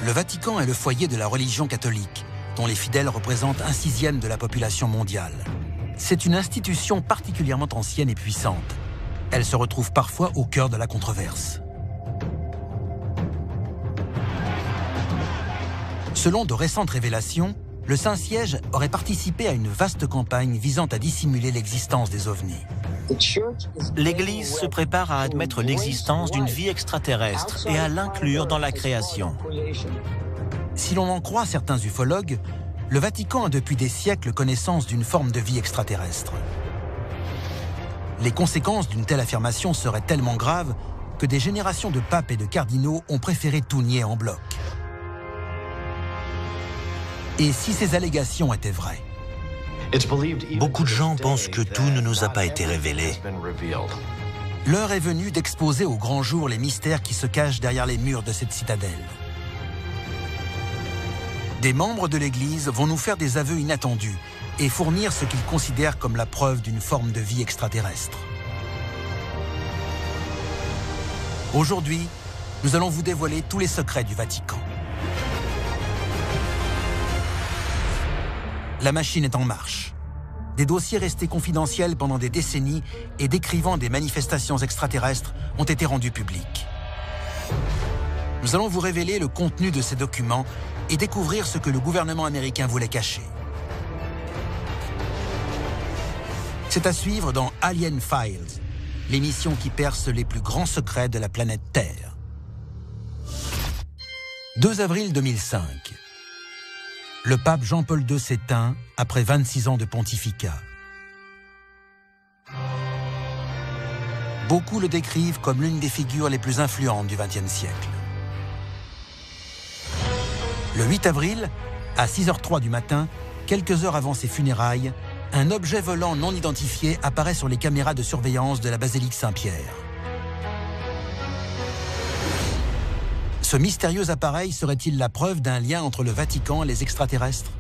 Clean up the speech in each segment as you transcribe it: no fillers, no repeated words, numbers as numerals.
Le Vatican est le foyer de la religion catholique, dont les fidèles représentent 1/6 de la population mondiale. C'est une institution particulièrement ancienne et puissante. Elle se retrouve parfois au cœur de la controverse. Selon de récentes révélations, le Saint-Siège aurait participé à une vaste campagne visant à dissimuler l'existence des ovnis. L'Église se prépare à admettre l'existence d'une vie extraterrestre et à l'inclure dans la création. Si l'on en croit certains ufologues, le Vatican a depuis des siècles connaissance d'une forme de vie extraterrestre. Les conséquences d'une telle affirmation seraient tellement graves que des générations de papes et de cardinaux ont préféré tout nier en bloc. Et si ces allégations étaient vraies? Beaucoup de gens pensent que tout ne nous a pas été révélé. L'heure est venue d'exposer au grand jour les mystères qui se cachent derrière les murs de cette citadelle. Des membres de l'Église vont nous faire des aveux inattendus et fournir ce qu'ils considèrent comme la preuve d'une forme de vie extraterrestre. Aujourd'hui, nous allons vous dévoiler tous les secrets du Vatican. La machine est en marche. Des dossiers restés confidentiels pendant des décennies et décrivant des manifestations extraterrestres ont été rendus publics. Nous allons vous révéler le contenu de ces documents et découvrir ce que le gouvernement américain voulait cacher. C'est à suivre dans Alien Files, l'émission qui perce les plus grands secrets de la planète Terre. 2 avril 2005. Le pape Jean-Paul II s'éteint après 26 ans de pontificat. Beaucoup le décrivent comme l'une des figures les plus influentes du XXe siècle. Le 8 avril, à 6h03 du matin, quelques heures avant ses funérailles, un objet volant non identifié apparaît sur les caméras de surveillance de la basilique Saint-Pierre. Ce mystérieux appareil serait-il la preuve d'un lien entre le Vatican et les extraterrestres?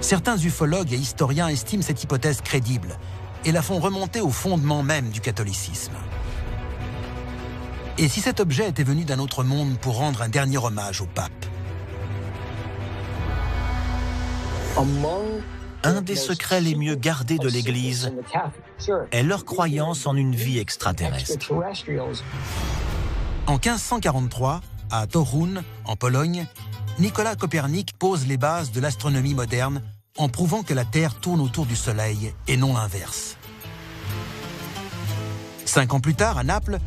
Certains ufologues et historiens estiment cette hypothèse crédible et la font remonter au fondement même du catholicisme. Et si cet objet était venu d'un autre monde pour rendre un dernier hommage au pape? Un des secrets les mieux gardés de l'Église est leur croyance en une vie extraterrestre. En 1543, à Toruń, en Pologne, Nicolas Copernic pose les bases de l'astronomie moderne en prouvant que la Terre tourne autour du Soleil et non l'inverse. 5 ans plus tard, à Naples,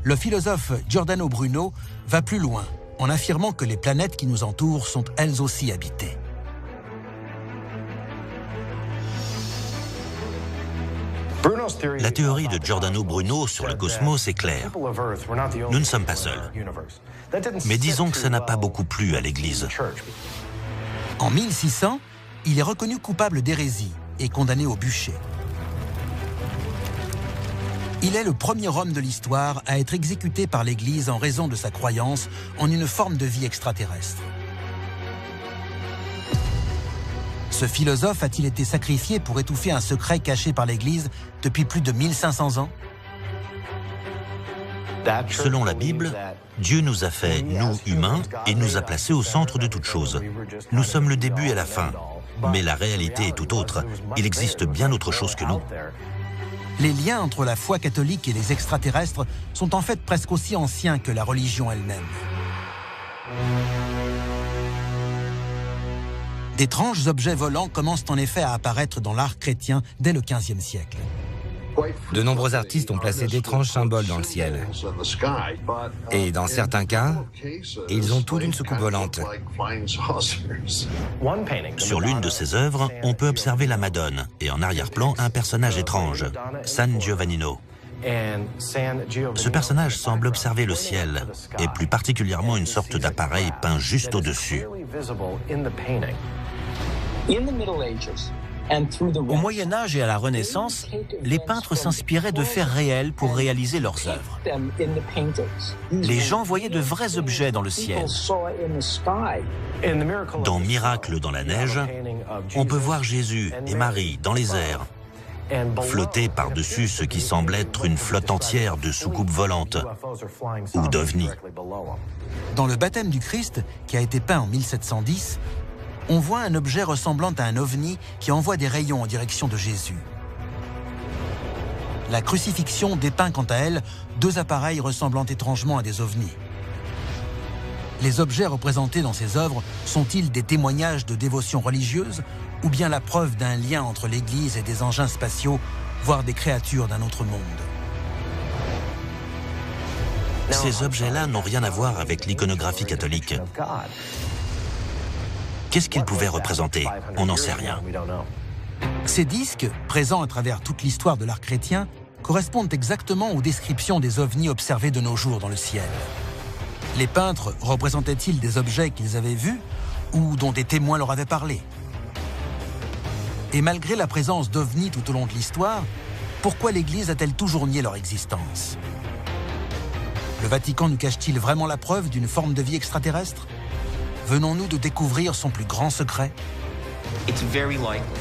le philosophe Giordano Bruno va plus loin en affirmant que les planètes qui nous entourent sont elles aussi habitées. La théorie de Giordano Bruno sur le cosmos est claire. Nous ne sommes pas seuls. Mais disons que ça n'a pas beaucoup plu à l'Église. En 1600, il est reconnu coupable d'hérésie et condamné au bûcher. Il est le premier homme de l'histoire à être exécuté par l'Église en raison de sa croyance en une forme de vie extraterrestre. Ce philosophe a-t-il été sacrifié pour étouffer un secret caché par l'Église depuis plus de 1500 ans? Selon la Bible, Dieu nous a fait, nous, humains, et nous a placés au centre de toute chose. Nous sommes le début et la fin. Mais la réalité est tout autre. Il existe bien autre chose que nous. Les liens entre la foi catholique et les extraterrestres sont en fait presque aussi anciens que la religion elle-même. D'étranges objets volants commencent en effet à apparaître dans l'art chrétien dès le XVe siècle. De nombreux artistes ont placé d'étranges symboles dans le ciel. Et dans certains cas, ils ont tout d'une soucoupe volante. Sur l'une de ses œuvres, on peut observer la Madone et en arrière-plan un personnage étrange, San Giovannino. Ce personnage semble observer le ciel et plus particulièrement une sorte d'appareil peint juste au-dessus. Au Moyen-Âge et à la Renaissance, les peintres s'inspiraient de faits réels pour réaliser leurs œuvres. Les gens voyaient de vrais objets dans le ciel. Dans Miracle dans la neige, on peut voir Jésus et Marie dans les airs. flotter par-dessus ce qui semble être une flotte entière de soucoupes volantes ou d'ovnis. Dans le baptême du Christ, qui a été peint en 1710, on voit un objet ressemblant à un ovni qui envoie des rayons en direction de Jésus. La crucifixion dépeint quant à elle 2 appareils ressemblant étrangement à des ovnis. Les objets représentés dans ces œuvres sont-ils des témoignages de dévotion religieuse ou bien la preuve d'un lien entre l'Église et des engins spatiaux, voire des créatures d'un autre monde? Ces objets-là n'ont rien à voir avec l'iconographie catholique. Qu'est-ce qu'ils pouvaient représenter? On n'en sait rien. Ces disques, présents à travers toute l'histoire de l'art chrétien, correspondent exactement aux descriptions des ovnis observés de nos jours dans le ciel. Les peintres représentaient-ils des objets qu'ils avaient vus ou dont des témoins leur avaient parlé? Et malgré la présence d'ovnis tout au long de l'histoire, pourquoi l'Église a-t-elle toujours nié leur existence? Le Vatican nous cache-t-il vraiment la preuve d'une forme de vie extraterrestre? Venons-nous de découvrir son plus grand secret?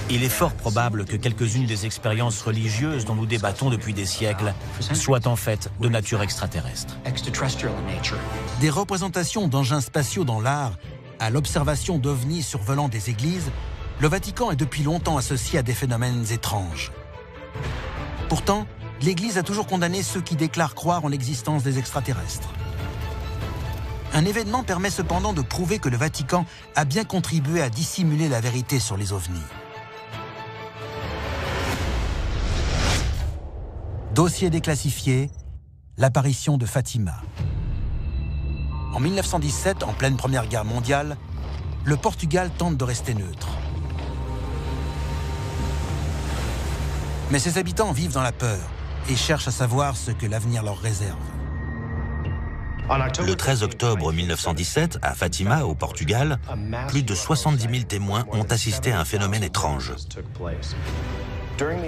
Il est fort probable que quelques-unes des expériences religieuses dont nous débattons depuis des siècles soient en fait de nature extraterrestre. Des représentations d'engins spatiaux dans l'art à l'observation d'ovnis survolant des églises, le Vatican est depuis longtemps associé à des phénomènes étranges. Pourtant, l'Église a toujours condamné ceux qui déclarent croire en l'existence des extraterrestres. Un événement permet cependant de prouver que le Vatican a bien contribué à dissimuler la vérité sur les ovnis. Dossier déclassifié, l'apparition de Fatima. En 1917, en pleine Première Guerre mondiale, le Portugal tente de rester neutre. Mais ses habitants vivent dans la peur et cherchent à savoir ce que l'avenir leur réserve. Le 13 octobre 1917, à Fatima, au Portugal, plus de 70 000 témoins ont assisté à un phénomène étrange.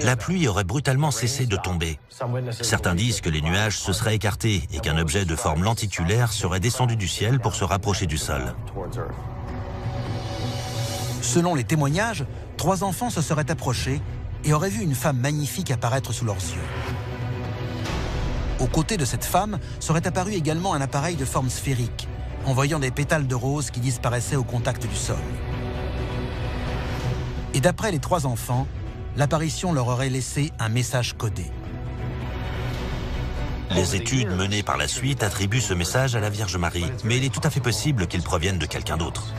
La pluie aurait brutalement cessé de tomber. Certains disent que les nuages se seraient écartés et qu'un objet de forme lenticulaire serait descendu du ciel pour se rapprocher du sol. Selon les témoignages, 3 enfants se seraient approchés et auraient vu une femme magnifique apparaître sous leurs yeux. Aux côtés de cette femme serait apparu également un appareil de forme sphérique, envoyant des pétales de rose qui disparaissaient au contact du sol. Et d'après les 3 enfants, l'apparition leur aurait laissé un message codé. Les études menées par la suite attribuent ce message à la Vierge Marie, mais il est tout à fait possible qu'il provienne de quelqu'un d'autre.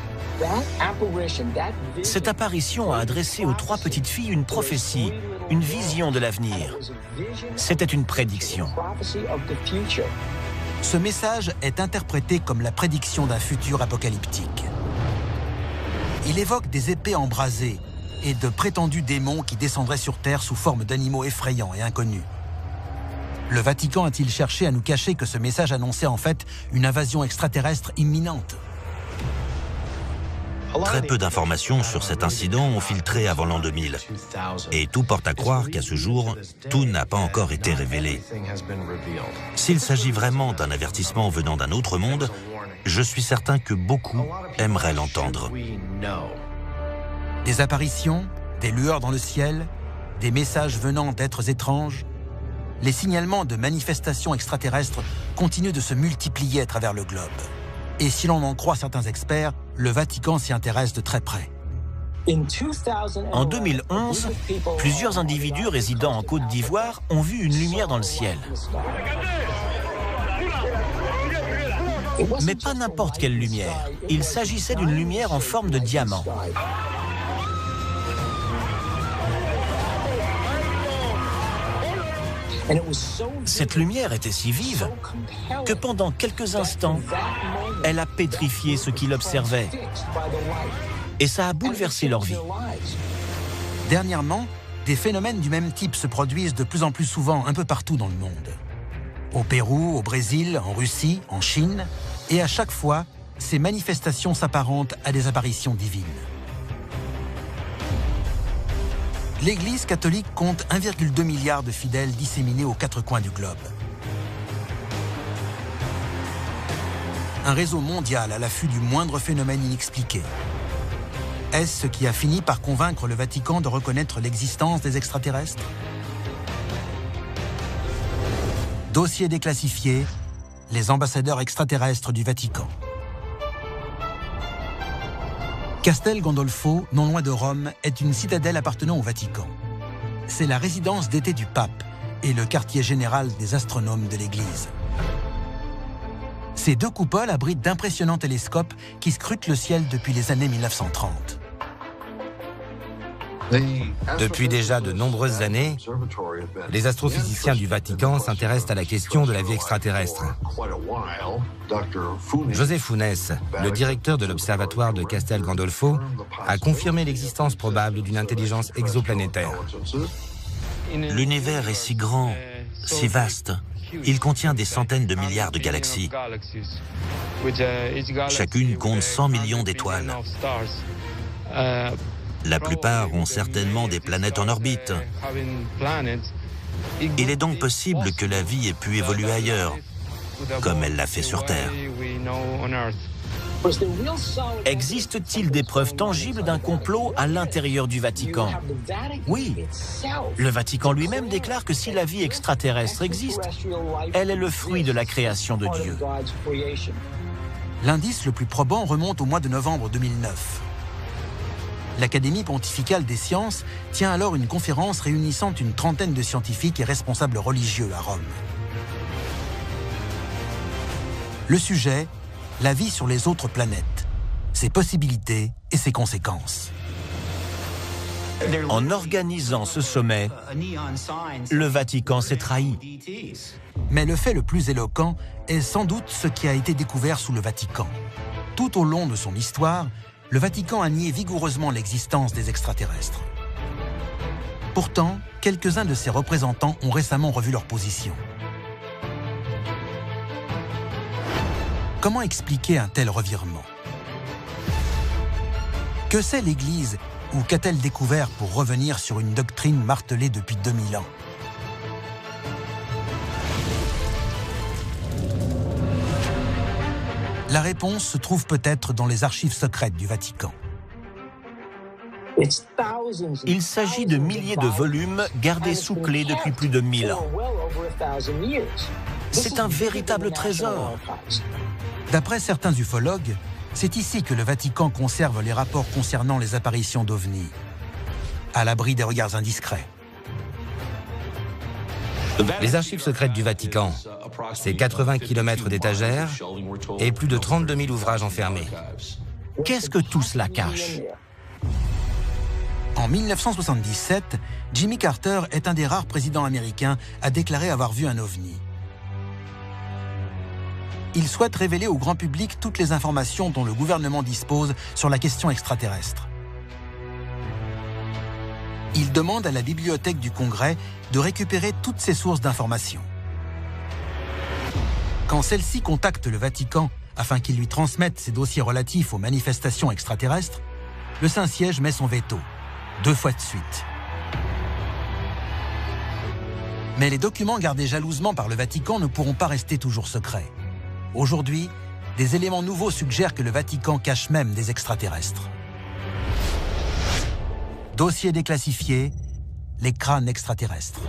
Cette apparition a adressé aux 3 petites filles une prophétie, une vision de l'avenir. C'était une prédiction. Ce message est interprété comme la prédiction d'un futur apocalyptique. Il évoque des épées embrasées et de prétendus démons qui descendraient sur Terre sous forme d'animaux effrayants et inconnus. Le Vatican a-t-il cherché à nous cacher que ce message annonçait en fait une invasion extraterrestre imminente? Très peu d'informations sur cet incident ont filtré avant l'an 2000. Et tout porte à croire qu'à ce jour, tout n'a pas encore été révélé. S'il s'agit vraiment d'un avertissement venant d'un autre monde, je suis certain que beaucoup aimeraient l'entendre. Des apparitions, des lueurs dans le ciel, des messages venant d'êtres étranges. Les signalements de manifestations extraterrestres continuent de se multiplier à travers le globe. Et si l'on en croit certains experts, le Vatican s'y intéresse de très près. En 2011, plusieurs individus résidant en Côte d'Ivoire ont vu une lumière dans le ciel. Mais pas n'importe quelle lumière. Il s'agissait d'une lumière en forme de diamant. Cette lumière était si vive que pendant quelques instants, elle a pétrifié ceux qui l'observaient. Et ça a bouleversé leur vie. Dernièrement, des phénomènes du même type se produisent de plus en plus souvent un peu partout dans le monde. Au Pérou, au Brésil, en Russie, en Chine. Et à chaque fois, ces manifestations s'apparentent à des apparitions divines. L'Église catholique compte 1,2 milliard de fidèles disséminés aux 4 coins du globe. Un réseau mondial à l'affût du moindre phénomène inexpliqué. Est-ce ce qui a fini par convaincre le Vatican de reconnaître l'existence des extraterrestres ? Dossier déclassifié, les ambassadeurs extraterrestres du Vatican. Castel Gandolfo, non loin de Rome, est une citadelle appartenant au Vatican. C'est la résidence d'été du pape et le quartier général des astronomes de l'Église. Ces deux coupoles abritent d'impressionnants télescopes qui scrutent le ciel depuis les années 1930. Depuis déjà de nombreuses années, les astrophysiciens du Vatican s'intéressent à la question de la vie extraterrestre. José Funes, le directeur de l'observatoire de Castel Gandolfo, a confirmé l'existence probable d'une intelligence exoplanétaire. L'univers est si grand, si vaste. Il contient des centaines de milliards de galaxies. Chacune compte 100 millions d'étoiles. La plupart ont certainement des planètes en orbite. Il est donc possible que la vie ait pu évoluer ailleurs, comme elle l'a fait sur Terre. Existe-t-il des preuves tangibles d'un complot à l'intérieur du Vatican? Oui. Le Vatican lui-même déclare que si la vie extraterrestre existe, elle est le fruit de la création de Dieu. L'indice le plus probant remonte au mois de novembre 2009. L'Académie pontificale des sciences tient alors une conférence réunissant une trentaine de scientifiques et responsables religieux à Rome. Le sujet, la vie sur les autres planètes, ses possibilités et ses conséquences. En organisant ce sommet, le Vatican s'est trahi. Mais le fait le plus éloquent est sans doute ce qui a été découvert sous le Vatican. Tout au long de son histoire, le Vatican a nié vigoureusement l'existence des extraterrestres. Pourtant, quelques-uns de ses représentants ont récemment revu leur position. Comment expliquer un tel revirement? Que sait l'Église ou qu'a-t-elle découvert pour revenir sur une doctrine martelée depuis 2000 ans? La réponse se trouve peut-être dans les archives secrètes du Vatican. Il s'agit de milliers de volumes gardés sous clé depuis plus de 1000 ans. C'est un véritable trésor. D'après certains ufologues, c'est ici que le Vatican conserve les rapports concernant les apparitions d'ovnis, à l'abri des regards indiscrets. Les archives secrètes du Vatican, c'est 80 km d'étagères et plus de 32 000 ouvrages enfermés. Qu'est-ce que tout cela cache? En 1977, Jimmy Carter est un des rares présidents américains à déclarer avoir vu un ovni. Il souhaite révéler au grand public toutes les informations dont le gouvernement dispose sur la question extraterrestre. Il demande à la bibliothèque du Congrès de récupérer toutes ces sources d'informations. Quand celle-ci contacte le Vatican afin qu'il lui transmette ses dossiers relatifs aux manifestations extraterrestres, le Saint-Siège met son veto, 2 fois de suite. Mais les documents gardés jalousement par le Vatican ne pourront pas rester toujours secrets. Aujourd'hui, des éléments nouveaux suggèrent que le Vatican cache même des extraterrestres. Dossier déclassifié, les crânes extraterrestres.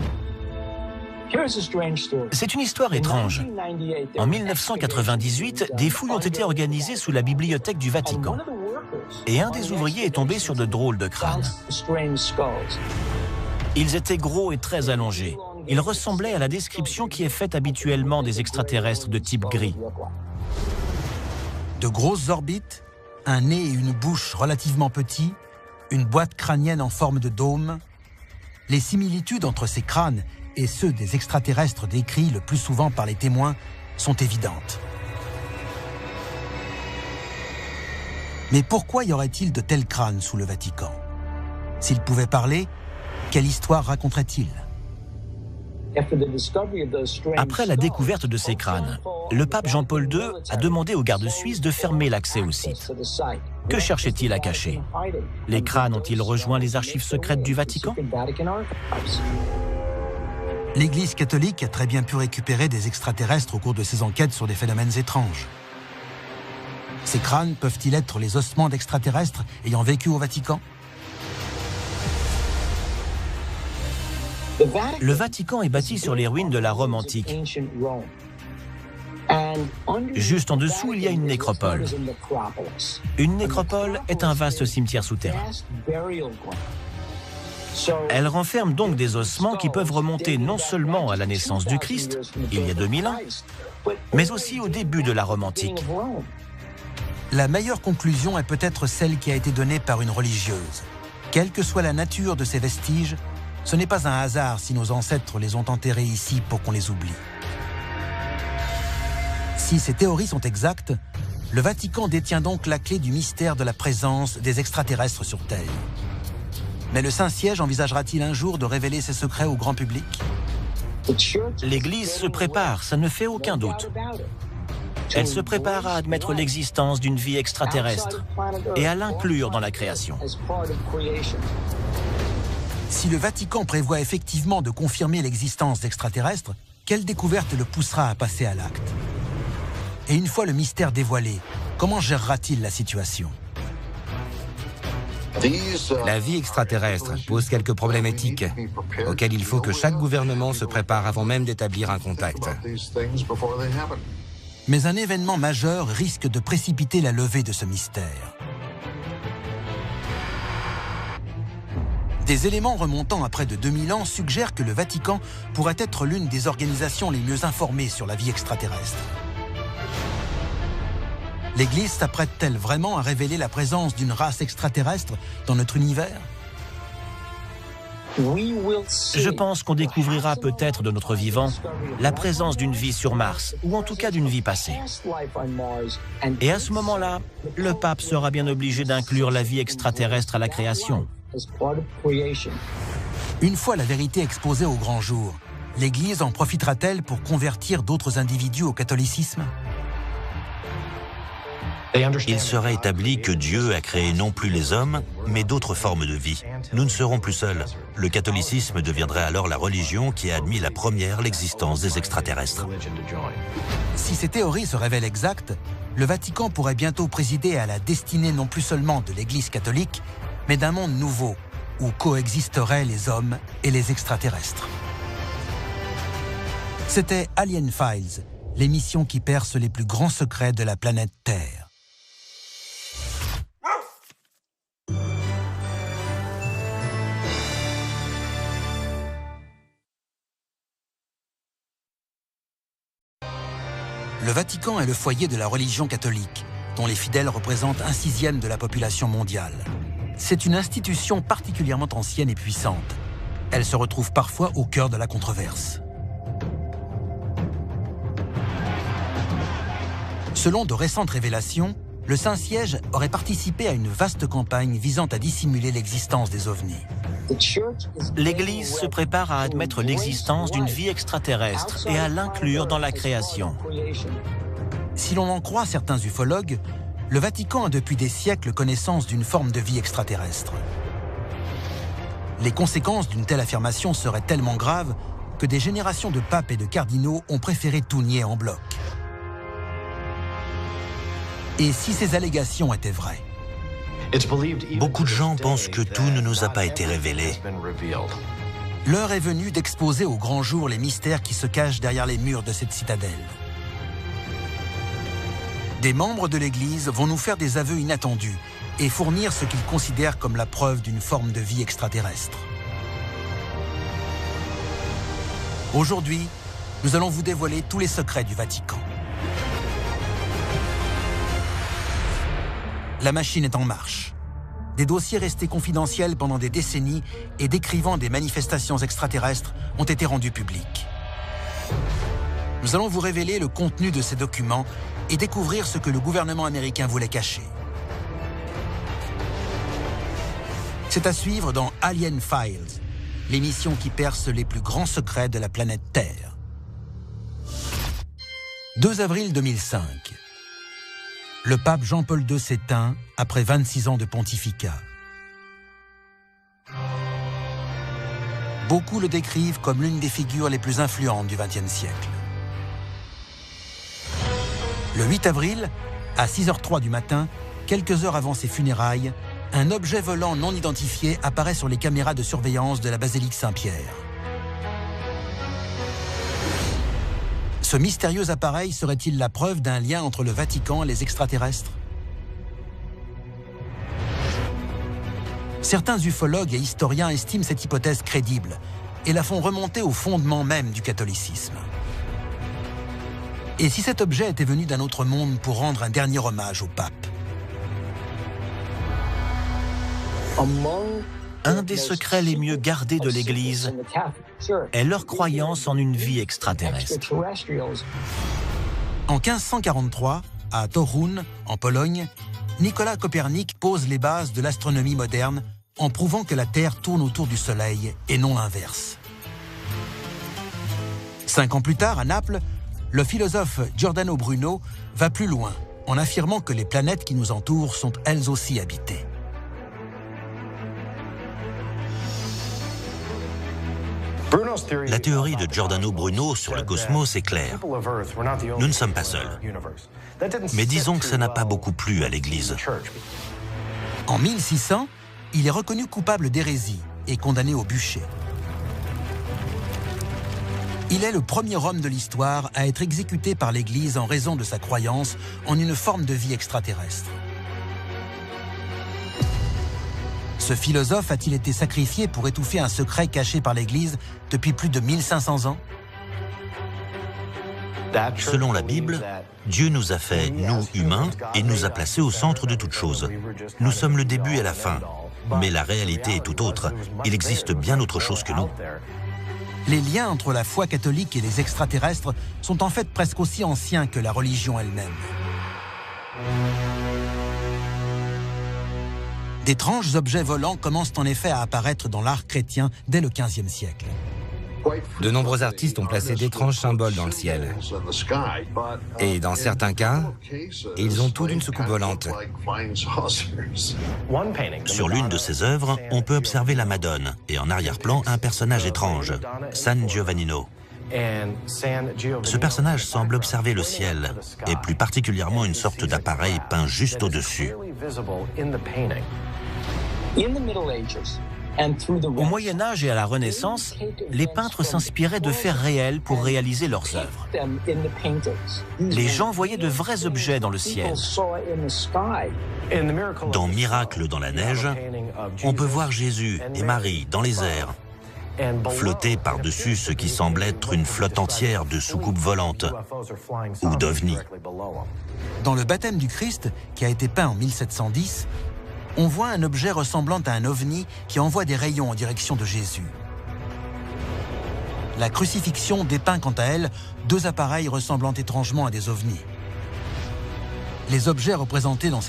C'est une histoire étrange. En 1998, des fouilles ont été organisées sous la bibliothèque du Vatican. Et un des ouvriers est tombé sur de drôles de crânes. Ils étaient gros et très allongés. Ils ressemblaient à la description qui est faite habituellement des extraterrestres de type gris. De grosses orbites, un nez et une bouche relativement petits, une boîte crânienne en forme de dôme. Les similitudes entre ces crânes et ceux des extraterrestres décrits le plus souvent par les témoins sont évidentes. Mais pourquoi y aurait-il de tels crânes sous le Vatican? S'ils pouvaient parler, quelle histoire raconteraient-ils? Après la découverte de ces crânes, le pape Jean-Paul II a demandé aux gardes suisses de fermer l'accès au site. Que cherchait-il à cacher? Les crânes ont-ils rejoint les archives secrètes du Vatican? L'Église catholique a très bien pu récupérer des extraterrestres au cours de ses enquêtes sur des phénomènes étranges. Ces crânes peuvent-ils être les ossements d'extraterrestres ayant vécu au Vatican? Le Vatican est bâti sur les ruines de la Rome antique. Juste en dessous, il y a une nécropole. Une nécropole est un vaste cimetière souterrain. Elle renferme donc des ossements qui peuvent remonter non seulement à la naissance du Christ, il y a 2000 ans, mais aussi au début de la Rome antique. La meilleure conclusion est peut-être celle qui a été donnée par une religieuse. Quelle que soit la nature de ces vestiges, ce n'est pas un hasard si nos ancêtres les ont enterrés ici pour qu'on les oublie. Si ces théories sont exactes, le Vatican détient donc la clé du mystère de la présence des extraterrestres sur Terre. Mais le Saint-Siège envisagera-t-il un jour de révéler ses secrets au grand public? L'Église se prépare, ça ne fait aucun doute. Elle se prépare à admettre l'existence d'une vie extraterrestre et à l'inclure dans la création. Si le Vatican prévoit effectivement de confirmer l'existence d'extraterrestres, quelle découverte le poussera à passer à l'acte? Et une fois le mystère dévoilé, comment gérera-t-il la situation? La vie extraterrestre pose quelques problèmes éthiques auxquels il faut que chaque gouvernement se prépare avant même d'établir un contact. Mais un événement majeur risque de précipiter la levée de ce mystère. Des éléments remontant à près de 2000 ans suggèrent que le Vatican pourrait être l'une des organisations les mieux informées sur la vie extraterrestre. L'Église s'apprête-t-elle vraiment à révéler la présence d'une race extraterrestre dans notre univers? Je pense qu'on découvrira peut-être de notre vivant la présence d'une vie sur Mars, ou en tout cas d'une vie passée. Et à ce moment-là, le pape sera bien obligé d'inclure la vie extraterrestre à la création. Une fois la vérité exposée au grand jour, l'Église en profitera-t-elle pour convertir d'autres individus au catholicisme? Il sera établi que Dieu a créé non plus les hommes, mais d'autres formes de vie. Nous ne serons plus seuls. Le catholicisme deviendrait alors la religion qui a admis la première l'existence des extraterrestres. Si ces théories se révèlent exactes, le Vatican pourrait bientôt présider à la destinée non plus seulement de l'Église catholique, mais d'un monde nouveau, où coexisteraient les hommes et les extraterrestres. C'était Alien Files, l'émission qui perce les plus grands secrets de la planète Terre. Le Vatican est le foyer de la religion catholique, dont les fidèles représentent 1/6 de la population mondiale. C'est une institution particulièrement ancienne et puissante. Elle se retrouve parfois au cœur de la controverse. Selon de récentes révélations, le Saint-Siège aurait participé à une vaste campagne visant à dissimuler l'existence des ovnis. L'Église se prépare à admettre l'existence d'une vie extraterrestre et à l'inclure dans la création. Si l'on en croit certains ufologues, le Vatican a depuis des siècles connaissance d'une forme de vie extraterrestre. Les conséquences d'une telle affirmation seraient tellement graves que des générations de papes et de cardinaux ont préféré tout nier en bloc. Et si ces allégations étaient vraies? Beaucoup de gens pensent que tout ne nous a pas été révélé. L'heure est venue d'exposer au grand jour les mystères qui se cachent derrière les murs de cette citadelle. Des membres de l'Église vont nous faire des aveux inattendus et fournir ce qu'ils considèrent comme la preuve d'une forme de vie extraterrestre. Aujourd'hui, nous allons vous dévoiler tous les secrets du Vatican. La machine est en marche. Des dossiers restés confidentiels pendant des décennies et décrivant des manifestations extraterrestres ont été rendus publics. Nous allons vous révéler le contenu de ces documents et découvrir ce que le gouvernement américain voulait cacher. C'est à suivre dans Alien Files, l'émission qui perce les plus grands secrets de la planète Terre. 2 avril 2005. Le pape Jean-Paul II s'éteint après 26 ans de pontificat. Beaucoup le décrivent comme l'une des figures les plus influentes du XXe siècle. Le 8 avril, à 6h03 du matin, quelques heures avant ses funérailles, un objet volant non identifié apparaît sur les caméras de surveillance de la basilique Saint-Pierre. Ce mystérieux appareil serait-il la preuve d'un lien entre le Vatican et les extraterrestres? Certains ufologues et historiens estiment cette hypothèse crédible et la font remonter au fondement même du catholicisme. Et si cet objet était venu d'un autre monde pour rendre un dernier hommage au pape? Un des secrets les mieux gardés de l'Église est leur croyance en une vie extraterrestre. En 1543, à Toruń, en Pologne, Nicolas Copernic pose les bases de l'astronomie moderne en prouvant que la Terre tourne autour du Soleil et non l'inverse. 5 ans plus tard, à Naples, le philosophe Giordano Bruno va plus loin en affirmant que les planètes qui nous entourent sont elles aussi habitées. La théorie de Giordano Bruno sur le cosmos est claire. Nous ne sommes pas seuls. Mais disons que ça n'a pas beaucoup plu à l'Église. En 1600, il est reconnu coupable d'hérésie et condamné au bûcher. Il est le premier homme de l'histoire à être exécuté par l'Église en raison de sa croyance en une forme de vie extraterrestre. Ce philosophe a-t-il été sacrifié pour étouffer un secret caché par l'Église depuis plus de 1500 ans? Selon la Bible, Dieu nous a fait, nous humains, et nous a placés au centre de toute chose. Nous sommes le début et la fin. Mais la réalité est tout autre. Il existe bien autre chose que nous. Les liens entre la foi catholique et les extraterrestres sont en fait presque aussi anciens que la religion elle-même. D'étranges objets volants commencent en effet à apparaître dans l'art chrétien dès le XVe siècle. De nombreux artistes ont placé d'étranges symboles dans le ciel. Et dans certains cas, ils ont tout d'une soucoupe volante. Sur l'une de ses œuvres, on peut observer la Madone et en arrière-plan un personnage étrange, San Giovannino. Ce personnage semble observer le ciel et plus particulièrement une sorte d'appareil peint juste au-dessus. Au Moyen-Âge et à la Renaissance, les peintres s'inspiraient de faits réels pour réaliser leurs œuvres. Les gens voyaient de vrais objets dans le ciel. Dans Miracle dans la neige, on peut voir Jésus et Marie dans les airs, flotter par-dessus ce qui semble être une flotte entière de soucoupes volantes ou d'ovnis. Dans le baptême du Christ, qui a été peint en 1710, on voit un objet ressemblant à un ovni qui envoie des rayons en direction de Jésus. La crucifixion dépeint quant à elle 2 appareils ressemblant étrangement à des ovnis. Les objets représentés dans ces